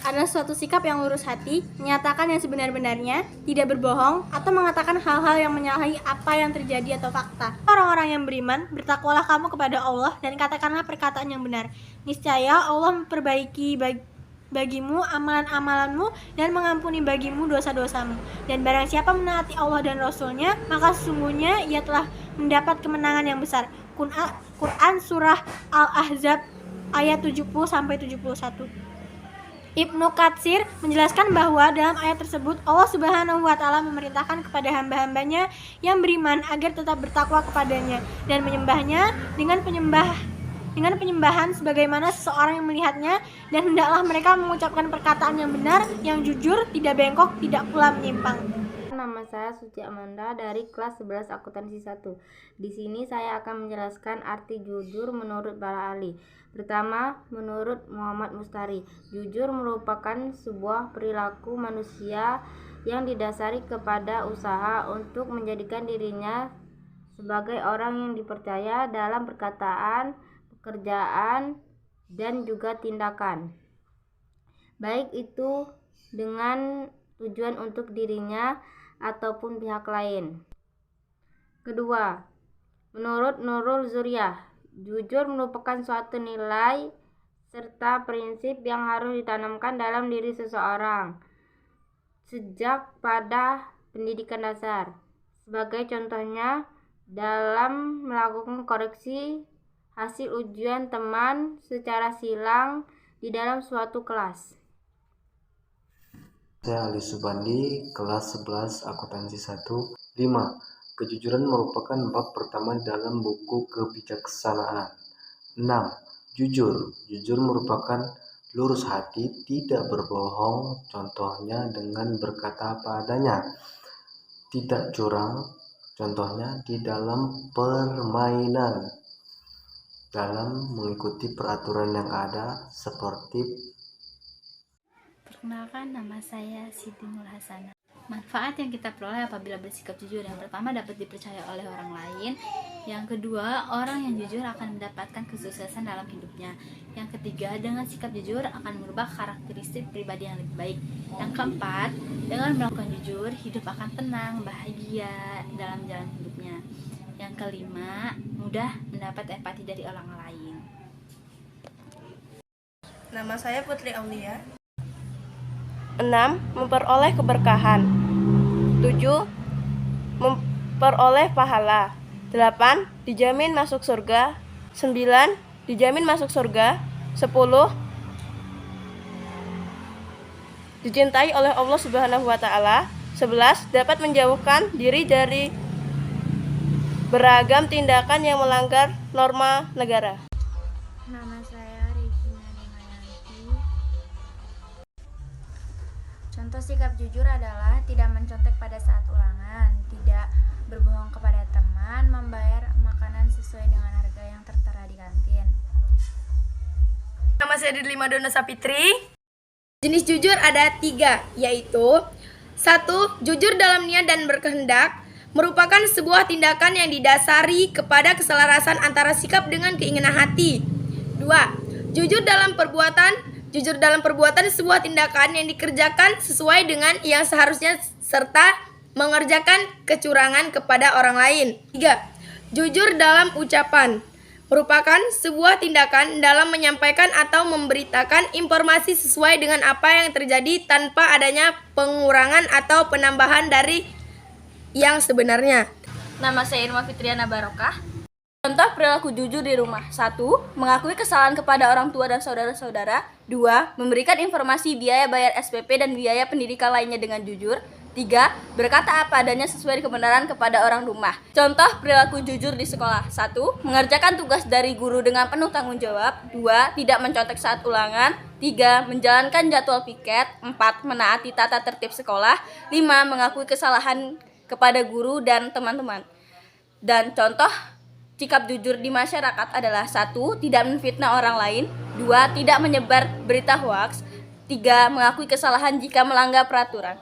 adalah suatu sikap yang lurus hati, menyatakan yang sebenar-benarnya, tidak berbohong, atau mengatakan hal-hal yang menyalahi apa yang terjadi atau fakta. Orang-orang yang beriman, bertakwalah kamu kepada Allah dan katakanlah perkataan yang benar. Niscaya Allah memperbaiki bagimu amalan-amalanmu dan mengampuni bagimu dosa-dosamu. Dan barang siapa menaati Allah dan Rasul-Nya, maka sesungguhnya ia telah mendapat kemenangan yang besar. Quran Surah Al-Ahzab ayat 70-71. Ibnu Katsir menjelaskan bahwa dalam ayat tersebut Allah Subhanahu wa Ta'ala memerintahkan kepada hamba-hambanya yang beriman agar tetap bertakwa kepadanya dan menyembahnya dengan penyembahan sebagaimana seseorang yang melihatnya, dan hendaklah mereka mengucapkan perkataan yang benar, yang jujur, tidak bengkok, tidak pula menyimpang. Nama saya Suci Amanda dari kelas 11 akuntansi 1. Di sini saya akan menjelaskan arti jujur menurut para ahli. Pertama, menurut Muhammad Mustari, jujur merupakan sebuah perilaku manusia yang didasari kepada usaha untuk menjadikan dirinya sebagai orang yang dipercaya dalam perkataan, pekerjaan, dan juga tindakan, baik itu dengan tujuan untuk dirinya ataupun pihak lain. Kedua, menurut Nurul Zuriyah, jujur merupakan suatu nilai serta prinsip yang harus ditanamkan dalam diri seseorang sejak pada pendidikan dasar. Sebagai contohnya, dalam melakukan koreksi hasil ujian teman secara silang di dalam suatu kelas. Saya Ali Subandi, kelas 11 akuntansi 1. 5. Kejujuran merupakan bab pertama dalam buku kebijaksanaan. 6. Jujur merupakan lurus hati, tidak berbohong, contohnya dengan berkata apa adanya. Tidak curang, contohnya di dalam permainan, dalam mengikuti peraturan yang ada seperti. Perkenalkan, nama saya Siti Nur Hasanah. Manfaat yang kita peroleh apabila bersikap jujur: yang pertama, dapat dipercaya oleh orang lain. Yang kedua, orang yang jujur akan mendapatkan kesuksesan dalam hidupnya. Yang ketiga, dengan sikap jujur akan merubah karakteristik pribadi yang lebih baik. Yang keempat, dengan melakukan jujur, hidup akan tenang, bahagia dalam jalan hidupnya. Yang kelima, mudah mendapat empati dari orang lain. Nama saya Putri Aulia. 6. Memperoleh keberkahan. 7. Memperoleh pahala. 8. Dijamin masuk surga. 9. Dijamin masuk surga. 10. Dicintai oleh Allah Subhanahu wa Ta'ala. 11. Dapat menjauhkan diri dari beragam tindakan yang melanggar norma negara. Nama saya Regina Demayanti. Contoh sikap jujur adalah tidak mencontek pada saat ulangan, tidak berbohong kepada teman, membayar makanan sesuai dengan harga yang tertera di kantin. Nama saya Dirli Madonna Sapitri. Jenis jujur ada 3, yaitu 1. Jujur dalam niat dan berkehendak, merupakan sebuah tindakan yang didasari kepada keselarasan antara sikap dengan keinginan hati. 2. Jujur dalam perbuatan sebuah tindakan yang dikerjakan sesuai dengan yang seharusnya serta mengerjakan kecurangan kepada orang lain. 3. Jujur dalam ucapan, merupakan sebuah tindakan dalam menyampaikan atau memberitakan informasi sesuai dengan apa yang terjadi tanpa adanya pengurangan atau penambahan dari yang sebenarnya. Nama saya Irma Fitriana Barokah. Contoh perilaku jujur di rumah: 1. Mengakui kesalahan kepada orang tua dan saudara-saudara. 2. Memberikan informasi biaya bayar SPP dan biaya pendidikan lainnya dengan jujur. 3. Berkata apa adanya sesuai kebenaran kepada orang rumah. Contoh perilaku jujur di sekolah: 1. Mengerjakan tugas dari guru dengan penuh tanggung jawab. 2. Tidak mencontek saat ulangan. 3. Menjalankan jadwal piket. 4. Menaati tata tertib sekolah. 5. Mengakui kesalahan kepada guru dan teman-teman. Dan contoh sikap jujur di masyarakat adalah: 1. Tidak menfitnah orang lain. 2. Tidak menyebar berita hoaks. 3. Mengakui kesalahan jika melanggar peraturan.